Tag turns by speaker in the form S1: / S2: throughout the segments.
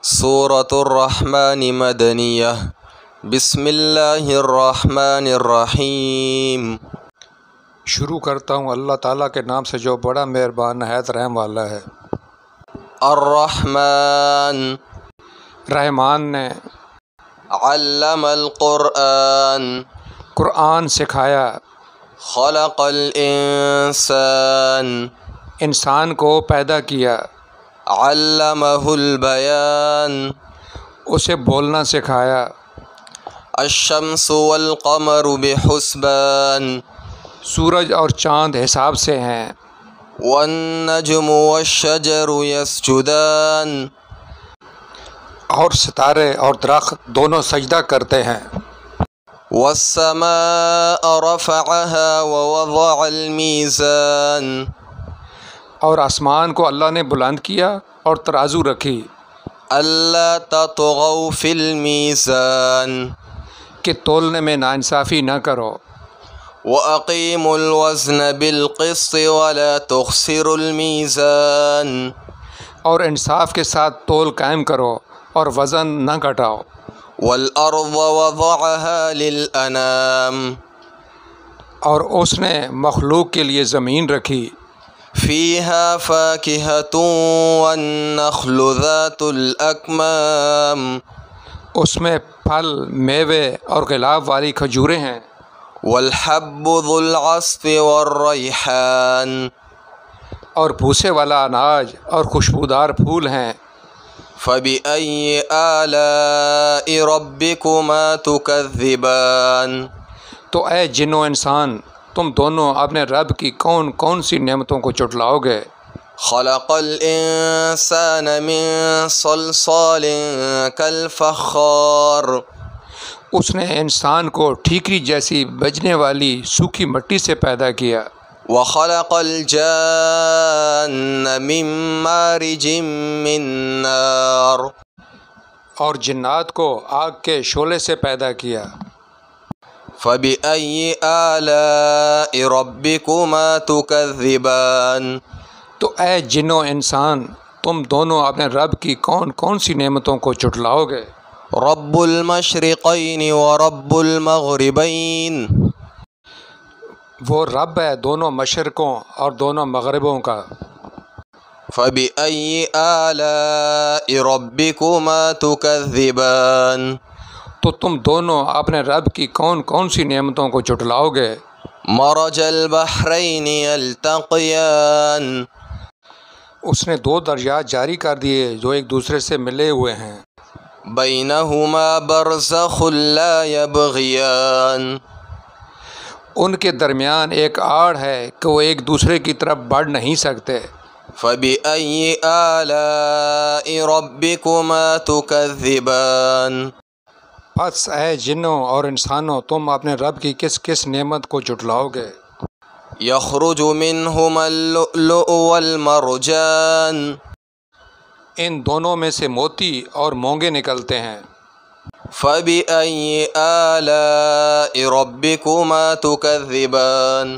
S1: سورۃ الرحمن مدنیہ بسم اللہ الرحمن الرحیم۔
S2: شروع کرتا ہوں اللہ تعالیٰ کے نام سے جو بڑا مہربان نہایت رحم والا ہے۔
S1: الرحمن
S2: رحمان نے
S1: علم القرآن
S2: قرآن سکھایا،
S1: خلق الانسان
S2: انسان کو پیدا کیا،
S1: علمہ البیان
S2: اسے بولنا سکھایا،
S1: الشمس والقمر بحسبان
S2: سورج اور چاند حساب سے ہیں،
S1: والنجم والشجر یسجدان
S2: اور ستارے اور درخت دونوں سجدہ کرتے ہیں،
S1: والسماء رفعها ووضع الميزان
S2: اور آسمان کو اللہ نے بلند کیا اور ترازو رکھی،
S1: ألا تطغوا في الميزان
S2: کہ تولنے میں ناانصافی نہ کرو،
S1: وأقيموا الوزن بالقسط ولا تخسروا الميزان
S2: اور انصاف کے ساتھ تول قائم کرو اور وزن نہ گھٹاؤ،
S1: والأرض وضعها للأنام
S2: اور اس نے مخلوق کے لیے زمین رکھی،
S1: فيها فاكهة والنخل ذات الأكمام
S2: اس میں پھل، میوے اور غلاف والی کھجوریں ہیں،
S1: والحب ذو العصف والريحان
S2: اور بھوسے والا اناج اور خوشبودار پھول ہیں،
S1: فبأي آلاء ربكما تكذبان
S2: تو اے جن و انسان تم دونوں اپنے رب کی کون کون سی نعمتوں کو جھٹلاؤ گے۔
S1: خلق الإنسان من صلصال كالفخار
S2: اس نے انسان کو ٹھیکری جیسی بجنے والی سوکھی مٹی سے پیدا کیا،
S1: وخلق الجان من مارج من نار
S2: اور جنات کو آگ کے شعلے سے پیدا کیا،
S1: فبأي آلاء ربكما تكذبان
S2: تو اے جن و انسان تم دونوں اپنے رب کی کون کون سی نعمتوں کو جھٹلاؤ گے۔
S1: رب المشرقین ورب المغربین
S2: وہ رب ہے دونوں مشرقوں اور دونوں مغربوں کا،
S1: فبأي آلاء ربكما تكذبان
S2: تو تم دونوں اپنے رب کی کون کون سی نعمتوں کو جھٹلاؤ گے۔
S1: مرج البحرین یلتقیان
S2: اس نے دو دریات جاری کر دیے جو ایک دوسرے سے ملے ہوئے ہیں،
S1: بینہما برزخ لا یبغیان
S2: ان کے درمیان ایک آڑ ہے کہ وہ ایک دوسرے کی طرف بڑھ نہیں سکتے،
S1: فبأي آلاء ربكما تكذبان
S2: پس اے جنوں اور انسانوں تم اپنے رب کی کس کس نعمت کو جھٹلاؤ گے۔
S1: یخرج منہما اللؤلؤ والمرجان
S2: ان دونوں میں سے موتی اور مونگے نکلتے ہیں،
S1: فبأي آلاء ربكما تكذبان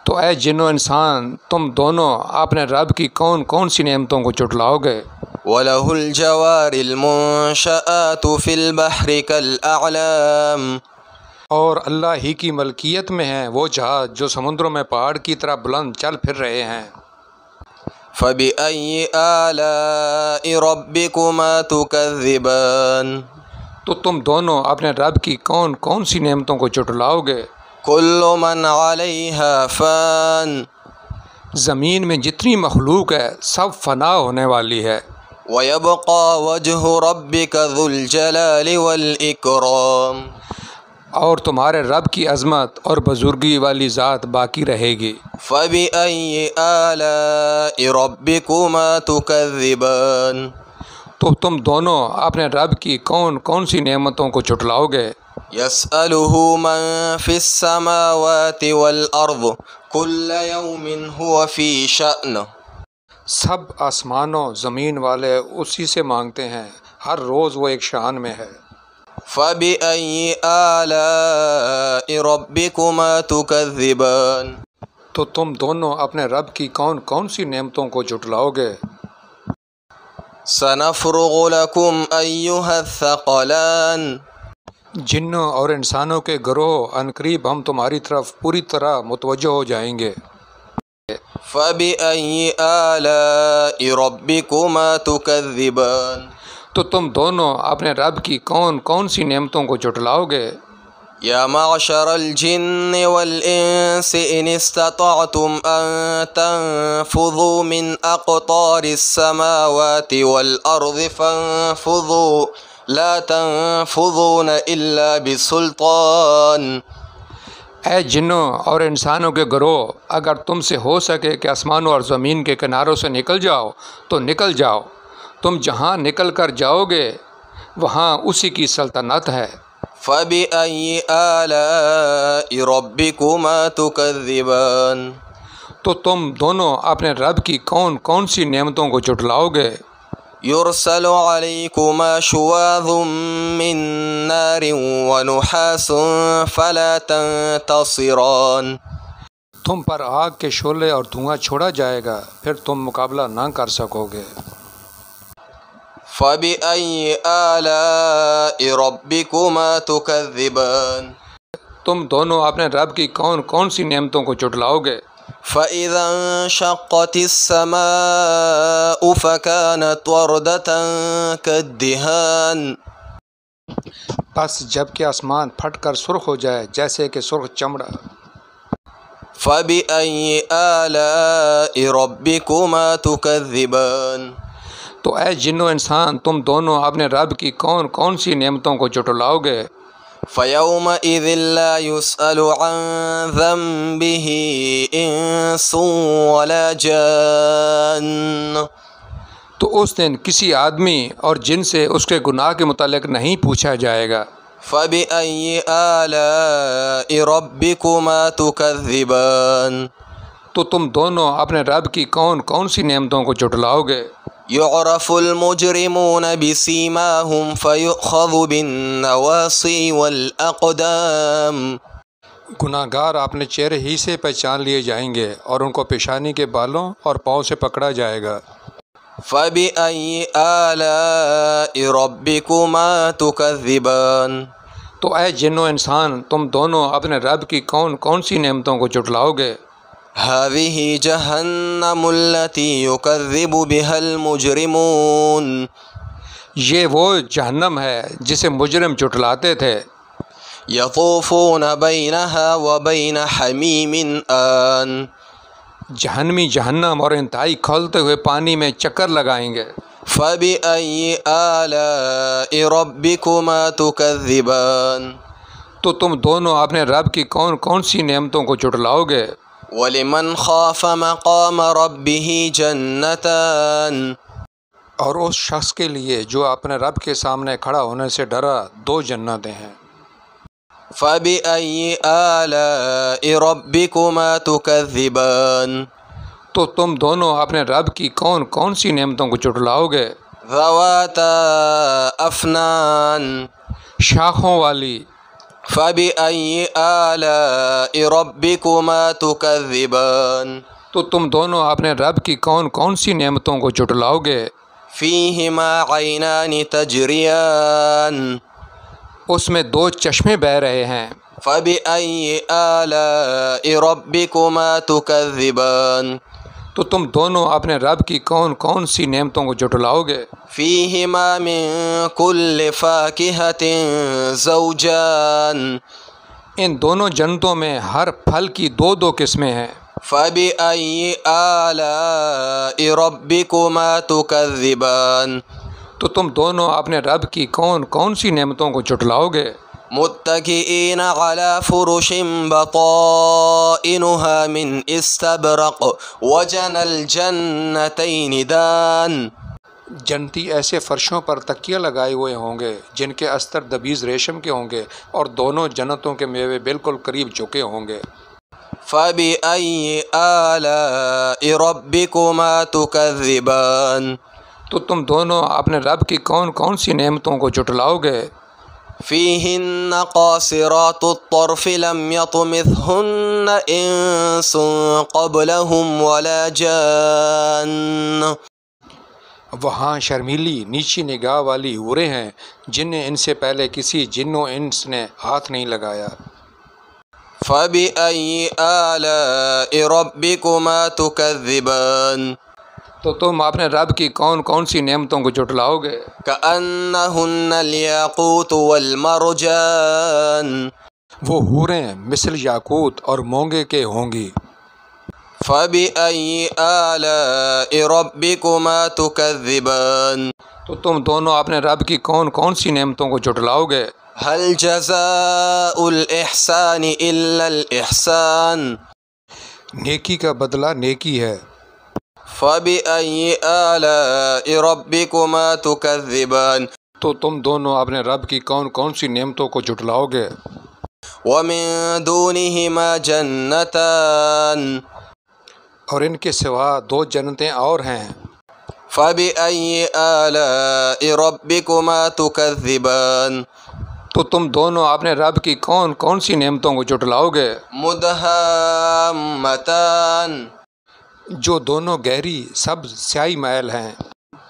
S2: تو اے جن و انسان تم دونوں اپنے رب کی کون کون سی نعمتوں کو جھٹلاؤ گے۔
S1: وَلَهُ الْجَوَارِ الْمُنشَآتُ فِي الْبَحْرِ كَالْأَعْلَامِ
S2: اور اللہ ہی کی ملکیت میں ہیں وہ جہاز جو سمندروں میں پہاڑ کی طرح بلند چل پھر رہے ہیں،
S1: فَبِأَيِّ آلَاءِ رَبِّكُمَا تُكَذِّبَانِ
S2: تو تم دونوں اپنے رب کی کون کون سی نعمتوں کو جھٹلاؤ گے۔
S1: كُلُّ مَنْ عَلَيْهَا فَانٍ
S2: زمین میں جتنی مخلوق ہے سب فنا ہونے والی ہے،
S1: وَيَبْقَى وَجْهُ رَبِّكَ ذُو الْجَلَالِ وَالْإِكْرَامِ
S2: اور تمہارے رب کی عظمت اور بزرگی والی ذات باقی رہے گی۔
S1: فَبِأَيِّ آلَاءِ رَبِّكُمَا تُكَذِّبَانِ
S2: تو تم دونوں اپنے رب کی کون کون سی نعمتوں کو جھٹلاؤ گے۔
S1: يَسْأَلُهُ مَن فِي السَّمَاوَاتِ وَالْأَرْضِ كُلَّ يَوْمٍ هُوَ فِي شَأْنٍ
S2: سب آسمانوں زمین والے اسی سے مانگتے ہیں، ہر روز وہ ایک شان میں ہے۔
S1: فَبِأَيِّ آلَاءِ رَبِّكُمَا تُكَذِّبَانِ
S2: تو تم دونوں اپنے رب کی کون کون سی نعمتوں کو جھٹلاؤ گے۔
S1: سنفرغ لكم أيها الثقلان.
S2: جنوں اور انسانوں کے گروہ عنقریب ہم تمہاری طرف پوری طرح متوجہ ہو جائیں گے۔
S1: فبأي آلاء ربكما تكذبان.
S2: تو تم دونوں اپنے رب کی کون کون سی نعمتوں کو جھٹلاؤ گے؟
S1: يا معشر الجن والإنس إن استطعتم أن تنفذوا من أقطار السماوات والأرض فانفذوا لا تنفذون إلا بسلطان.
S2: اے جنوں اور انسانوں کے گروہ، اگر تم سے ہو سکے کہ آسمانوں اور زمین کے کناروں سے نکل جاؤ تو نکل جاؤ، تم جہاں نکل کر جاؤ گے وہاں اسی کی سلطنت ہے۔
S1: فبأي آلاء ربكما تكذبان.
S2: تو تم دونوں اپنے رب کی کون کون سی نعمتوں کو جھٹلاؤ گے؟
S1: يرسل عليكما شواظ من نار ونحاس فلا تنتصران.
S2: تم پر آگ کے شعلے اور دھواں چھوڑا جائے گا، پھر تم مقابلہ نہ کر سکو گے۔
S1: فبأي آلاء ربكما تكذبان.
S2: تم دونوں اپنے رب کی کون کون سی نعمتوں کو جھٹلاؤ گے؟
S1: فإذا انشقت السماء فكانت وردة كالدهان.
S2: بس جب کہ آسمان پھٹ کر سرخ ہو جائے جیسے کہ سرخ چمڑا۔
S1: فبأي آلاء ربكما تكذبان.
S2: تو اے جنو انسان، تم دونوں اپنے رب کی کون کون سی نعمتوں کو جھٹلاؤ گے؟
S1: فيومئذ لا يسأل عن ذنبه إنس ولا جان.
S2: تو اس دن کسی آدمی اور جن سے اس کے گناہ کے متعلق نہیں پوچھا جائے گا۔
S1: فبأي آلاء ربكما تكذبان.
S2: تو تم دونوں اپنے رب کی کون کون سی نعمتوں کو جھٹلاؤ گے؟
S1: يعرف المجرمون بسيماهم فيؤخذ بالنواصي والأقدام.
S2: گناہ گار اپنے چہرے ہی سے پہچان لیے جائیں گے اور ان کو پیشانی کے بالوں اور پاؤں سے پکڑا جائے گا۔
S1: فبأي آلاء ربكما تكذبان.
S2: تو اے جنو انسان، تم دونوں اپنے رب کی کون کون سی نعمتوں کو جھٹلاؤ گے؟
S1: هذه جهنم التي يكذب بها المجرمون.
S2: یہ وہ جہنم ہے جسے مجرم جھٹلاتے تھے۔
S1: يطوفون بينها وبين حميم آن.
S2: جہنمی جہنم اور انتہائی کھولتے ہوئے پانی میں چکر لگائیں گے۔
S1: فبأي آلاء ربكما تكذبان.
S2: تو تم دونوں اپنے رب کی کون کون سی نعمتوں کو جھٹلاؤ گے؟
S1: ولمن خاف مقام ربه جنتان.
S2: اور اس شخص کے لیے جو اپنے رب کے سامنے کھڑا ہونے سے ڈرا، دو جنتیں ہیں۔
S1: فبأي آلاء ربكما تكذبان.
S2: تو تم دونوں اپنے رب کی کون کون سی نعمتوں کو جھٹلاؤ گے؟
S1: ذواتا افنان.
S2: شاخوں والی۔
S1: فبأي آلاء ربكما تكذبان.
S2: تو تم دونوں اپنے رب کی کون کون سی نعمتوں کو جھٹلاؤ گے؟
S1: فيهما عينان تجريان.
S2: اس میں دو چشمے بہہ رہے ہیں۔
S1: فبأي آلاء ربكما تكذبان.
S2: تو تم دونوں اپنے رب کی کون کون سی نعمتوں کو جھٹلاؤ گے؟
S1: فيهما من كل فاكهة زوجان.
S2: ان دونوں جنتوں میں ہر پھل کی دو دو قسمیں ہیں۔
S1: فبأي آلاء ربكما تكذبان.
S2: تو تم دونوں اپنے رب کی کون کون سی نعمتوں کو جھٹلاؤ گے؟
S1: متكئين على فرش بطائنها من استبرق وجنى الجنتين دان.
S2: جنتی ایسے فرشوں پر تکیہ لگائے ہوئے ہوں گے جن کے استر دبیز ریشم کے ہوں گے اور دونوں جنتوں کے میوے بالکل قریب جھکے ہوں گے۔
S1: فبأي آلاء ربكما تكذبان.
S2: تو تم دونوں اپنے رب کی کون کون سی نعمتوں کو جھٹلاؤ گے؟
S1: فيهن قاصرات الطرف لم يطمثهن إنس قبلهم ولا جان.
S2: وہاں شرمیلی نیچی نگاہ والی حوریں ہیں جنہیں ان سے پہلے کسی جن و انس نے ہاتھ نہیں لگایا۔
S1: فَبِأَيِّ آلَاءِ رَبِّكُمَا تُكَذِّبَانِ
S2: تو تم اپنے رب کی کون کون سی نعمتوں کو جھٹلاؤ گے؟
S1: كَأَنَّهُنَّ الْيَاقُوتُ وَالْمَرْجَانُ
S2: وہ حوریں مثل یاقوت اور مونگے کے ہوں گی۔
S1: فَبِأَيِّ آلَاءِ رَبِّكُمَا تُكَذِّبَانِ
S2: تو تم دونوں اپنے رب کی کون کون سی نعمتوں کو جھٹلاؤ گے؟
S1: هَلْ جَزَاءُ الْإِحْسَانِ إِلَّا الْإِحْسَانُ
S2: نیکی کا بدلہ نیکی ہے۔
S1: فَبِأَيِّ آلَاءِ رَبِّكُمَا تُكَذِّبَانِ
S2: تو تم دونوں اپنے رب کی کون کون سی نعمتوں کو جھٹلاؤ گے؟
S1: وَمِن دُونِهِمَا جَنَّتَانِ
S2: اور ان کے سوا دو جنتیں اور ہیں۔
S1: فَبِأَيِّ آلَاءِ رَبِّكُمَا تُكَذِّبَانِ
S2: تو تم دونوں اپنے رب کی کون کون سی نعمتوں کو جھٹلاؤ گے؟
S1: مُدْهَامَّتَانِ
S2: جو دونوں گہری سبز سیاہی محل ہیں۔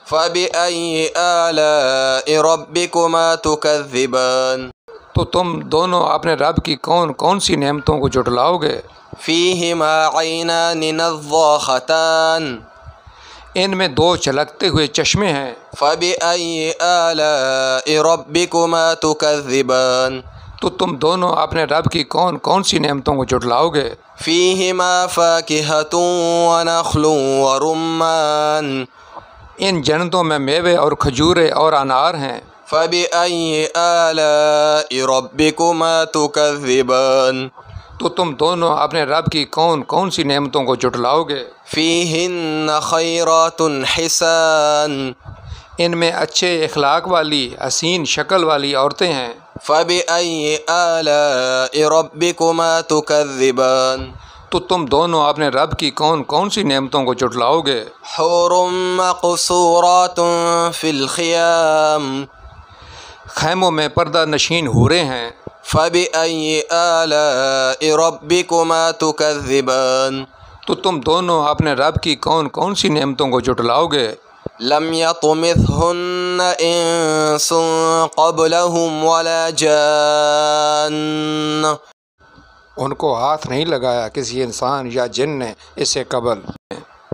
S1: فَبِأَيِّ آلَاءِ رَبِّكُمَا تُكَذِّبَانِ
S2: تو تم دونوں اپنے رب کی کون کون سی نعمتوں کو جھٹلاؤ گے؟
S1: فِيهِمَا عَيْنَانِ نَضَّاخَتَانِ
S2: ان میں دو چلکتے ہوئے چشمے ہیں۔
S1: فَبِأَيِّ آلَاءِ رَبِّكُمَا تُكَذِّبَانِ
S2: تو تم دونوں اپنے رب کی کون کون سی نعمتوں کو جھٹلاؤ گے؟
S1: فِيهِمَا فَاكِهَةٌ وَنَخْلٌ وَرُمَّانٌ
S2: ان جنتوں میں میوے اور کھجورے اور انار ہیں۔
S1: فَبِأَيِّ آلَاءِ رَبِّكُمَا تُكَذِّبَانِ
S2: تو تم دونوں اپنے رب کی کون کون سی نعمتوں کو جھٹلاؤ گے؟
S1: فِيهِنَّ خَيْرَاتٌ حِسَانٌ
S2: ان میں اچھے اخلاق والی حسین شکل والی عورتیں ہیں۔
S1: فَبِأَيِّ آلَاءِ رَبِّكُمَا تُكَذِّبَانِ
S2: تو تم دونوں اپنے رب کی کون کون سی نعمتوں کو جھٹلاؤ گے؟
S1: حُورٌ مَّقْصُورَاتٌ فِي الْخِيَامِ
S2: خیموں میں پردہ نشین حوریں ہیں۔
S1: فَبِأَيِّ آلَاءِ رَبِّكُمَا تُكَذِّبَانِ
S2: تو تم دونوں اپنے رب کی کون کون سی نعمتوں کو جھٹلاؤ گے؟
S1: لَمْ يَطْمِثْهُنَّ إِنسٌ قَبْلَهُمْ وَلَا جَانٌّ
S2: ان کو ہاتھ نہیں لگایا کسی انسان یا جن نے اس سے قبل۔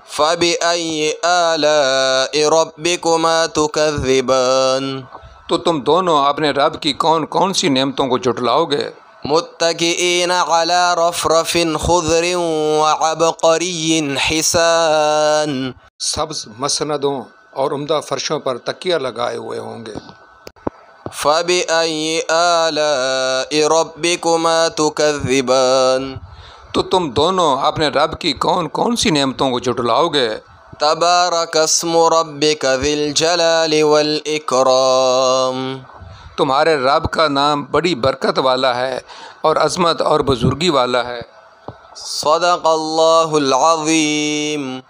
S1: فَبِأَيِّ آلَاءِ رَبِّكُمَا تُكَذِّبَانِ
S2: تو تم دونوں اپنے رب کی کون کون سی نعمتوں کو جھٹلاؤ گے؟
S1: مُتَّكِئِينَ عَلَى رَفْرَفٍ خُضْرٍ وَعَبْقَرِيٍّ حِسَانٍ
S2: سبز مسندوں اور عمدہ فرشوں پر تکیہ لگائے ہوئے ہوں گے۔
S1: فَبِأَيِّ آلَاءِ رَبِّكُمَا تُكَذِّبَانِ
S2: تو تم دونوں اپنے رب کی کون کون سی نعمتوں کو جھٹلاؤ گے؟
S1: تبارک اسم ربک ذی الجلال والإکرام
S2: تمہارے رب کا نام بڑی برکت والا ہے اور عظمت اور بزرگی والا ہے۔
S1: صدق اللہ العظیم۔